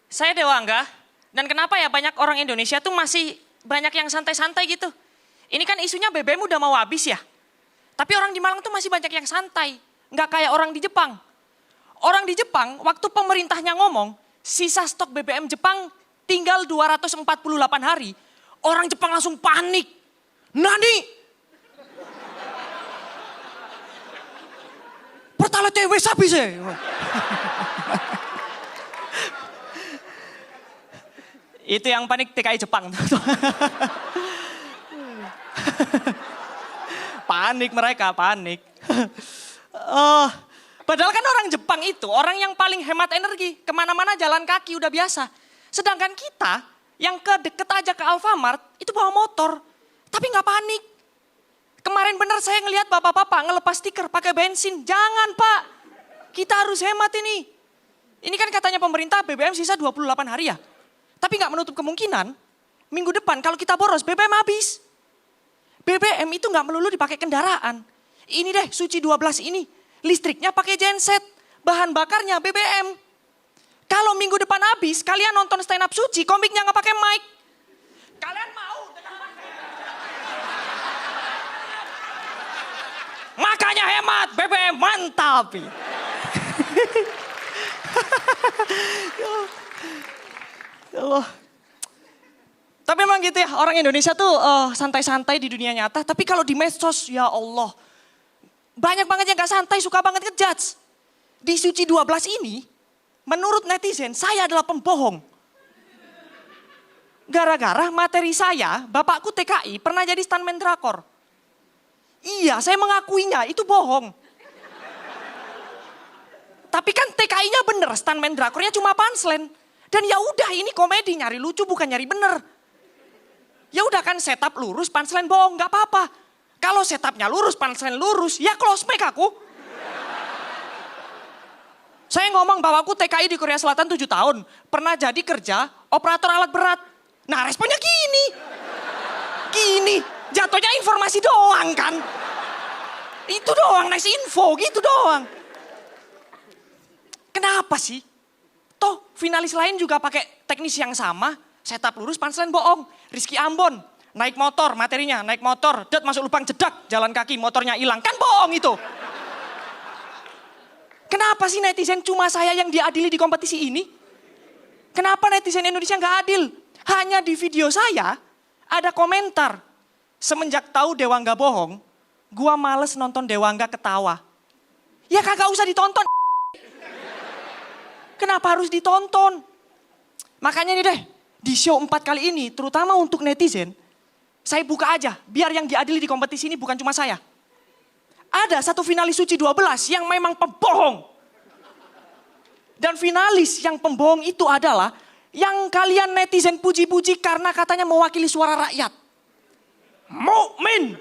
Saya Dewangga, dan kenapa ya banyak orang Indonesia tuh masih banyak yang santai-santai gitu. Ini kan isunya BBM udah mau habis ya. Tapi orang di Malang tuh masih banyak yang santai. Nggak kayak orang di Jepang. Orang di Jepang, waktu pemerintahnya ngomong, sisa stok BBM Jepang tinggal 248 hari. Orang Jepang langsung panik. Nani? Pertalite wis habis ya. Itu yang panik TKI Jepang. Panik mereka, panik. Padahal kan orang Jepang itu orang yang paling hemat energi. Kemana-mana jalan kaki udah biasa. Sedangkan kita yang deket aja ke Alfamart itu bawa motor. Tapi nggak panik. Kemarin benar saya ngelihat bapak-bapak ngelepas stiker pakai bensin. Jangan Pak, kita harus hemat ini. Ini kan katanya pemerintah BBM sisa 28 hari ya. Tapi nggak menutup kemungkinan minggu depan kalau kita boros BBM habis. BBM itu nggak melulu dipakai kendaraan. Ini deh Suci 12 ini. Listriknya pakai genset. Bahan bakarnya BBM. Kalau minggu depan habis, kalian nonton stand up Suci, komiknya nggak pakai mic. Kalian mau? Makanya hemat, BBM mantap. Ya Allah. Tapi memang gitu ya, orang Indonesia tuh santai-santai di dunia nyata. Tapi kalau di medsos, ya Allah. Banyak banget yang gak santai, suka banget ngejudge. Di Suci 12 ini, menurut netizen, saya adalah pembohong. Gara-gara materi saya, bapakku TKI pernah jadi stuntman drakor. Iya, saya mengakuinya, itu bohong. Tapi kan TKI-nya bener, stuntman drakornya cuma punchline. Dan ya udah, ini komedi, nyari lucu bukan nyari bener. Ya udah kan setup lurus, punchline bohong, nggak apa-apa. Kalau setupnya lurus, punchline lurus, ya close mic aku. Saya ngomong bahwa aku TKI di Korea Selatan 7 tahun. Pernah jadi kerja operator alat berat. Nah responnya gini. Gini, jatuhnya informasi doang kan. Itu doang, nice info gitu doang. Kenapa sih? Toh finalis lain juga pakai teknis yang sama. Setup lurus, punchline bohong. Rizky Ambon, naik motor materinya, naik motor. Det masuk lubang jedak, jalan kaki motornya hilang. Kan bohong itu. Kenapa sih netizen cuma saya yang diadili di kompetisi ini? Kenapa netizen Indonesia nggak adil? Hanya di video saya ada komentar. Semenjak tahu Dewangga bohong, gua males nonton Dewangga ketawa. Ya kagak usah ditonton. Kenapa harus ditonton? Makanya nih deh, di show 4 kali ini, terutama untuk netizen, saya buka aja, biar yang diadili di kompetisi ini bukan cuma saya. Ada satu finalis Suci 12 yang memang pembohong. Dan finalis yang pembohong itu adalah yang kalian netizen puji-puji karena katanya mewakili suara rakyat. Mukmin.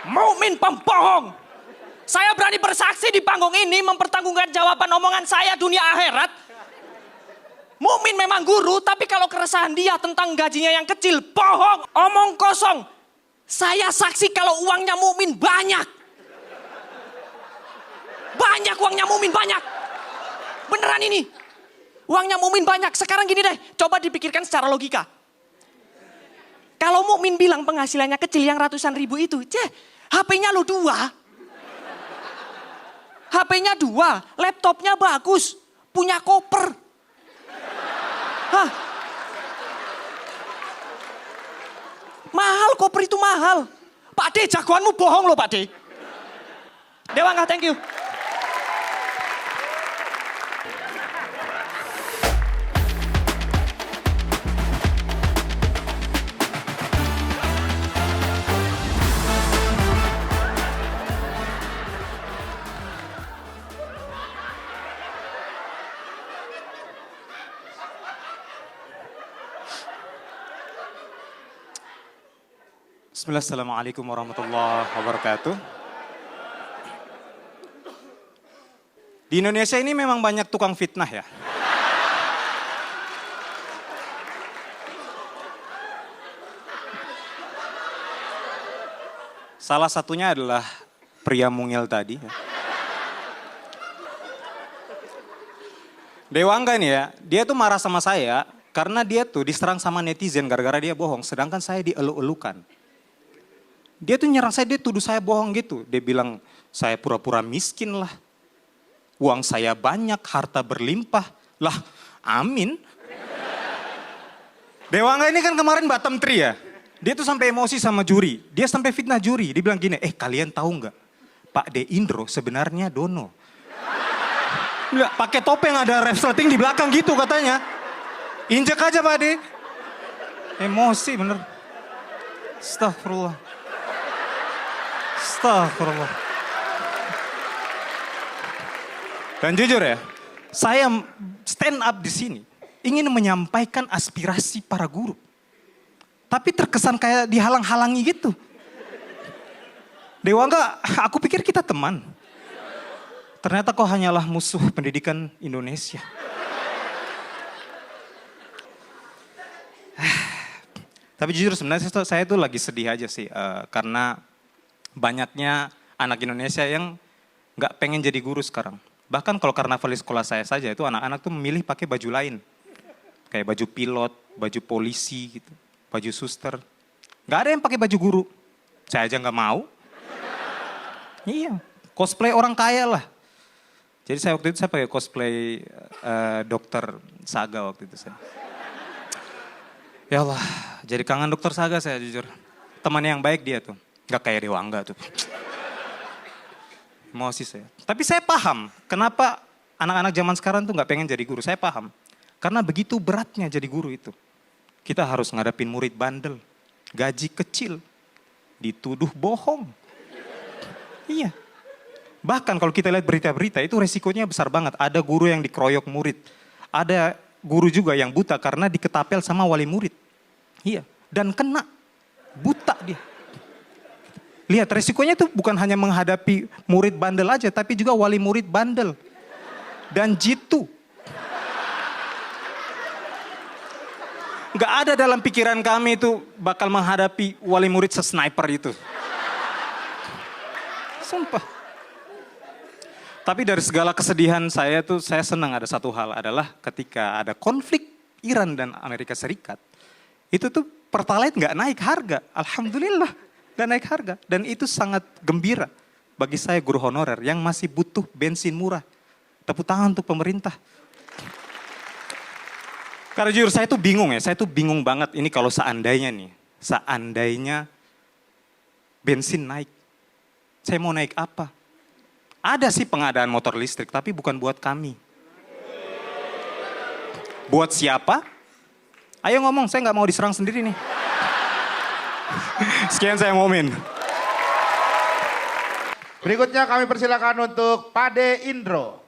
Mukmin pembohong. Saya berani bersaksi di panggung ini mempertanggungan jawaban omongan saya dunia akhirat. Mukmin memang guru, tapi kalau keresahan dia tentang gajinya yang kecil, bohong, omong kosong. Saya saksi kalau uangnya Mukmin banyak. Banyak uangnya Mukmin banyak. Beneran ini. Uangnya Mukmin banyak. Sekarang gini deh, coba dipikirkan secara logika. Kalau Mukmin bilang penghasilannya kecil yang ratusan ribu itu, HP-nya lo 2. HP-nya 2, laptopnya bagus, punya koper. Hah? Mahal, koper itu mahal. Pak D, jagoanmu bohong loh Pak D. Dewangga, thank you. Bismillah, assalamualaikum warahmatullahi wabarakatuh. Di Indonesia ini memang banyak tukang fitnah ya. Salah satunya adalah pria mungil tadi. Dewangga nih ya, dia tuh marah sama saya karena dia tuh diserang sama netizen gara-gara dia bohong. Sedangkan saya dielu-elukan. Dia tuh nyerang saya, dia tuduh saya bohong gitu. Dia bilang saya pura-pura miskin lah. Uang saya banyak, harta berlimpah. Lah, amin. Dewangga ini kan kemarin bottom 3 ya. Dia tuh sampai emosi sama juri. Dia sampai fitnah juri. Dia bilang gini, kalian tahu nggak? Pak De Indro sebenarnya Dono. Nggak, pakai topeng ada resleting di belakang gitu katanya. Injek aja Pak De. Emosi bener. Astagfirullah. Astagfirullah. Dan jujur ya, saya stand up di sini ingin menyampaikan aspirasi para guru. Tapi terkesan kayak dihalang-halangi gitu. Dewangga, aku pikir kita teman. Ternyata kau hanyalah musuh pendidikan Indonesia. Tapi jujur sebenarnya saya tuh lagi sedih aja sih. Karena banyaknya anak Indonesia yang gak pengen jadi guru sekarang. Bahkan kalau karnaval di sekolah saya saja itu anak-anak tuh memilih pakai baju lain. Kayak baju pilot, baju polisi gitu, baju suster. Gak ada yang pakai baju guru. Saya aja gak mau. Iya, cosplay orang kaya lah. Jadi saya waktu itu saya pakai cosplay dokter Saga waktu itu saya. Ya Allah, jadi kangen dokter Saga saya jujur. Teman yang baik dia tuh, gak kayak Dewangga tuh. Emosi saya. Tapi saya paham kenapa anak-anak zaman sekarang tuh gak pengen jadi guru. Saya paham. Karena begitu beratnya jadi guru itu. Kita harus ngadapin murid bandel, gaji kecil, dituduh bohong. Iya. Bahkan kalau kita lihat berita-berita itu resikonya besar banget. Ada guru yang dikeroyok murid. Ada guru juga yang buta karena diketapel sama wali murid. Iya. Dan kena. Buta dia. Lihat resikonya itu bukan hanya menghadapi murid bandel aja. Tapi juga wali murid bandel. Dan jitu. Gak ada dalam pikiran kami itu bakal menghadapi wali murid sesniper itu. Sumpah. Tapi dari segala kesedihan saya tuh saya senang ada satu hal adalah ketika ada konflik Iran dan Amerika Serikat. Itu tuh Pertalite gak naik harga. Alhamdulillah gak naik harga. Dan itu sangat gembira bagi saya guru honorer yang masih butuh bensin murah. Tepuk tangan untuk pemerintah. Karena jujur saya tuh bingung ya. Saya tuh bingung banget ini kalau seandainya nih. Seandainya bensin naik. Saya mau naik apa? Ada sih pengadaan motor listrik, tapi bukan buat kami. Buat siapa? Ayo ngomong, saya nggak mau diserang sendiri nih. Sekian saya ngomongin. Berikutnya kami persilakan untuk Pak De Indro.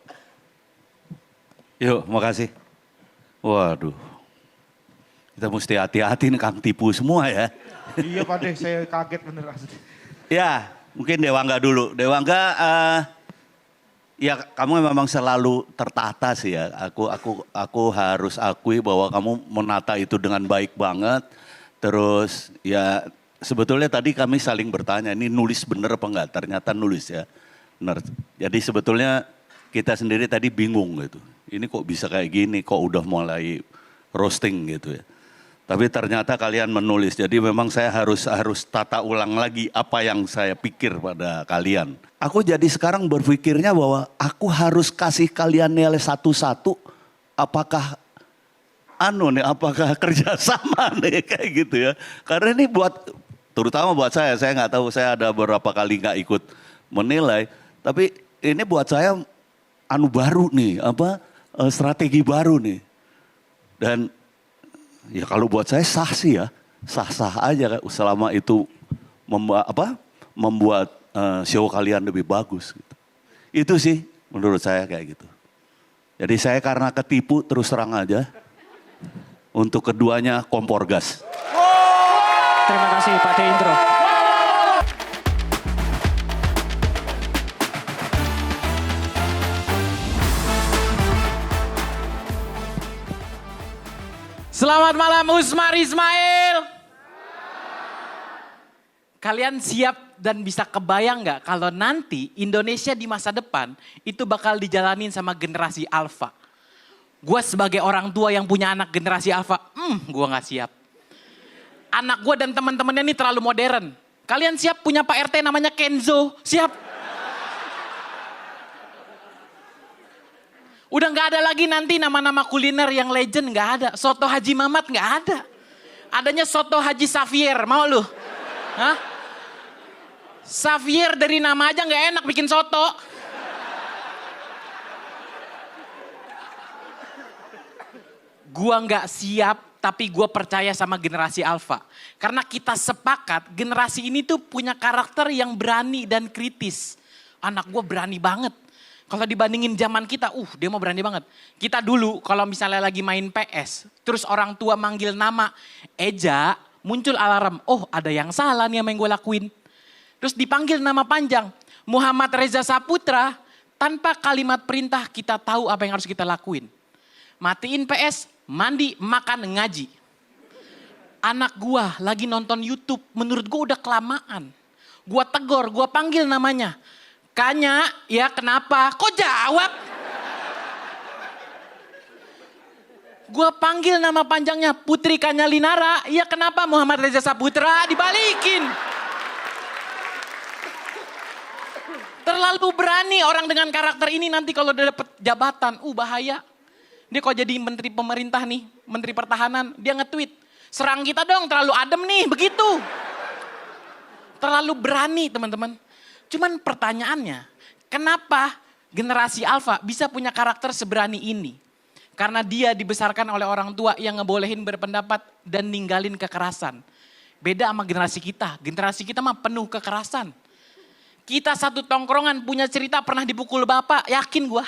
Yuk, makasih. Waduh, kita mesti hati-hati nih Kang tipu semua ya. Iya Pak De, saya kaget bener. Ya, mungkin Dewangga dulu. Dewangga, ya kamu memang selalu tertata sih ya. Aku harus akui bahwa kamu menata itu dengan baik banget. Terus ya sebetulnya tadi kami saling bertanya, ini nulis bener apa enggak? Ternyata nulis ya. Bener. Jadi sebetulnya kita sendiri tadi bingung gitu. Ini kok bisa kayak gini, kok udah mulai roasting gitu ya. Tapi ternyata kalian menulis, jadi memang saya harus tata ulang lagi apa yang saya pikir pada kalian. Aku jadi sekarang berpikirnya bahwa aku harus kasih kalian nilai satu-satu, apakah apakah kerjasama nih kayak gitu ya. Karena ini terutama buat saya nggak tahu, saya ada beberapa kali nggak ikut menilai, tapi ini buat saya baru nih, strategi baru nih. Dan ya kalau buat saya sah sih ya, sah-sah aja selama itu membuat show kalian lebih bagus. Gitu. Itu sih menurut saya kayak gitu. Jadi saya karena ketipu terus terang aja, untuk keduanya kompor gas. Terima kasih Pak De Indro. Selamat malam Usmar Ismail. Kalian siap dan bisa kebayang nggak kalau nanti Indonesia di masa depan itu bakal dijalanin sama generasi alfa. Gue sebagai orang tua yang punya anak generasi alfa, gue gak siap. Anak gue dan teman-temannya ini terlalu modern. Kalian siap punya Pak RT namanya Kenzo? Siap? Udah gak ada lagi nanti nama-nama kuliner yang legend, gak ada. Soto Haji Mamat gak ada. Adanya soto Haji Xavier, mau lu? Hah? Xavier dari nama aja gak enak bikin soto. Gua nggak siap, tapi gue percaya sama generasi alfa. Karena kita sepakat generasi ini tuh punya karakter yang berani dan kritis. Anak gue berani banget. Kalau dibandingin zaman kita, dia mau berani banget. Kita dulu kalau misalnya lagi main PS, terus orang tua manggil nama Eja, muncul alarm. Oh, ada yang salah nih sama yang gue lakuin. Terus dipanggil nama panjang, Muhammad Reza Saputra, tanpa kalimat perintah kita tahu apa yang harus kita lakuin. Matiin PS, mandi, makan, ngaji. Anak gua lagi nonton YouTube, menurut gua udah kelamaan. Gua tegor, gua panggil namanya. Kanya, ya kenapa? Kok jawab? Gua panggil nama panjangnya Putri Kanya Linara. Ya kenapa Muhammad Reza Saputra? Dibalikin. Terlalu berani orang dengan karakter ini nanti kalau udah dapet jabatan. Bahaya. Dia kalau jadi menteri pemerintah nih, menteri pertahanan, dia nge-tweet. Serang kita dong, terlalu adem nih, begitu. Terlalu berani teman-teman. Cuman pertanyaannya, kenapa generasi alfa bisa punya karakter seberani ini? Karena dia dibesarkan oleh orang tua yang ngebolehin berpendapat dan ninggalin kekerasan. Beda sama generasi kita mah penuh kekerasan. Kita satu tongkrongan punya cerita pernah dipukul bapak, yakin gua.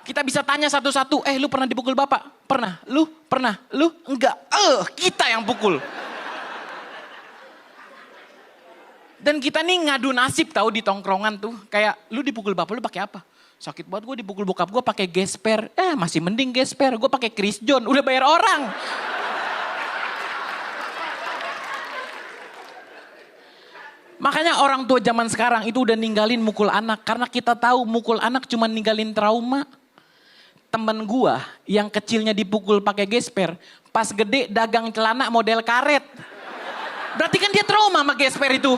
Kita bisa tanya satu-satu, lu pernah dipukul bapak? Pernah, lu? Pernah, lu? Enggak, kita yang pukul. Dan kita nih ngadu nasib tahu di tongkrongan tuh. Kayak, lu dipukul bapak, lu pakai apa? Sakit banget gue dipukul bokap gue pakai gesper. Masih mending gesper, gue pakai Chris John, udah bayar orang. Makanya orang tua zaman sekarang itu udah ninggalin mukul anak. Karena kita tahu mukul anak cuma ninggalin trauma. Temen gua yang kecilnya dipukul pakai gesper, pas gede dagang celana model karet. Berarti kan dia trauma sama gesper itu.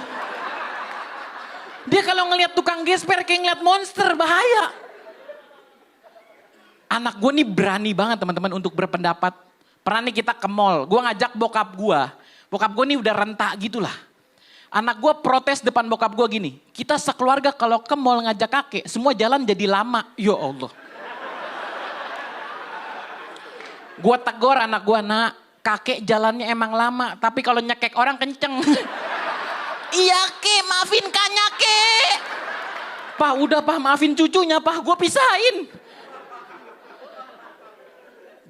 Dia kalau ngelihat tukang gesper kayak ngeliat monster, bahaya. Anak gua nih berani banget teman-teman untuk berpendapat. Pernah nih kita ke mall, gua ngajak bokap gua. Bokap gua nih udah rentak gitulah. Anak gua protes depan bokap gua gini, kita sekeluarga kalau ke mall ngajak kakek, semua jalan jadi lama. Ya Allah. Gue tegur anak gue, nak kakek jalannya emang lama, tapi kalau nyekek orang kenceng. Iya kek, maafin Kanya kek. Pak udah pak, maafin cucunya pak, gue pisahin.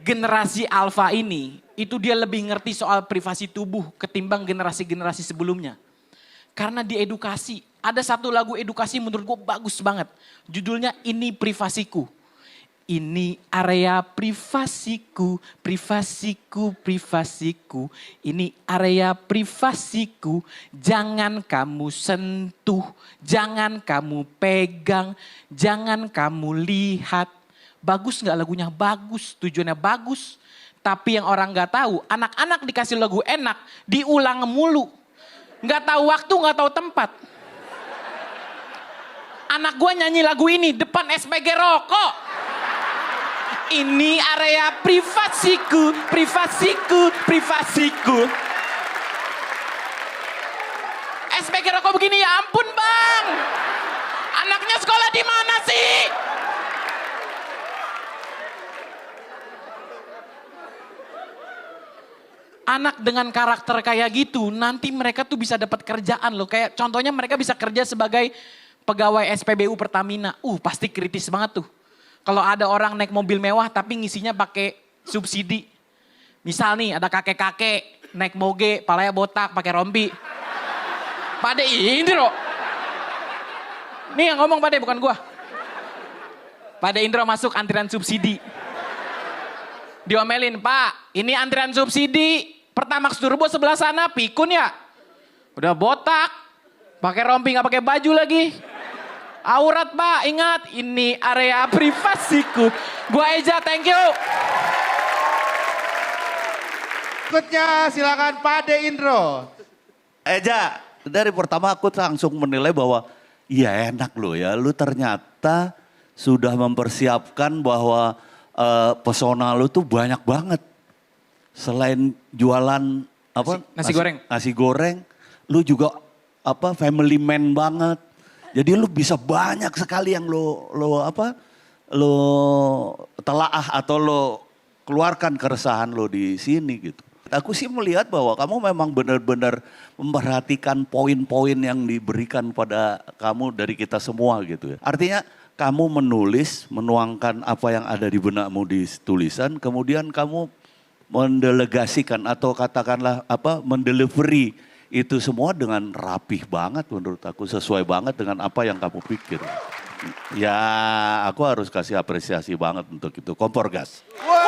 Generasi alfa ini, itu dia lebih ngerti soal privasi tubuh ketimbang generasi-generasi sebelumnya. Karena diedukasi, ada satu lagu edukasi menurut gue bagus banget. Judulnya Ini Privasiku. Ini area privasiku, privasiku, privasiku. Ini area privasiku, jangan kamu sentuh, jangan kamu pegang, jangan kamu lihat. Bagus gak lagunya? Bagus, tujuannya bagus. Tapi yang orang gak tahu, anak-anak dikasih lagu enak, diulang mulu. Gak tahu waktu, gak tahu tempat. Anak gue nyanyi lagu ini depan SPG rokok. Ini area privasiku, privasiku, privasiku. SPG rokok begini, ya ampun bang. Anaknya sekolah di mana sih? Anak dengan karakter kayak gitu, nanti mereka tuh bisa dapat kerjaan loh. Kayak contohnya mereka bisa kerja sebagai pegawai SPBU Pertamina. Pasti kritis banget tuh. Kalau ada orang naik mobil mewah tapi ngisinya pakai subsidi. Misal nih ada kakek-kakek naik moge, palanya botak, pakai rompi. Pak De Indro. Nih yang ngomong Pak De, bukan gua. Pak De Indro masuk antrian subsidi. Diomelin, Pak ini antrian subsidi. Pertamax Turbo sebelah sana, pikun ya. Udah botak, pakai rompi gak pakai baju lagi. Aurat Pak, ingat ini area privasiku. Gua Eja, thank you. Berikutnya silakan Pak De Indro. Eja, dari pertama aku langsung menilai bahwa ya enak loh ya, lu ternyata sudah mempersiapkan bahwa pesona lu tuh banyak banget. Selain jualan apa? Nasi goreng. Nasi goreng, lu juga apa family man banget. Jadi lu bisa banyak sekali yang lo telaah atau lo keluarkan keresahan lo di sini gitu. Aku sih melihat bahwa kamu memang benar-benar memperhatikan poin-poin yang diberikan pada kamu dari kita semua gitu ya. Artinya kamu menulis, menuangkan apa yang ada di benakmu di tulisan, kemudian kamu mendelegasikan atau katakanlah mendelivery itu semua dengan rapih banget menurut aku, sesuai banget dengan apa yang kamu pikir. Ya aku harus kasih apresiasi banget untuk itu. Kompor gas. Wah.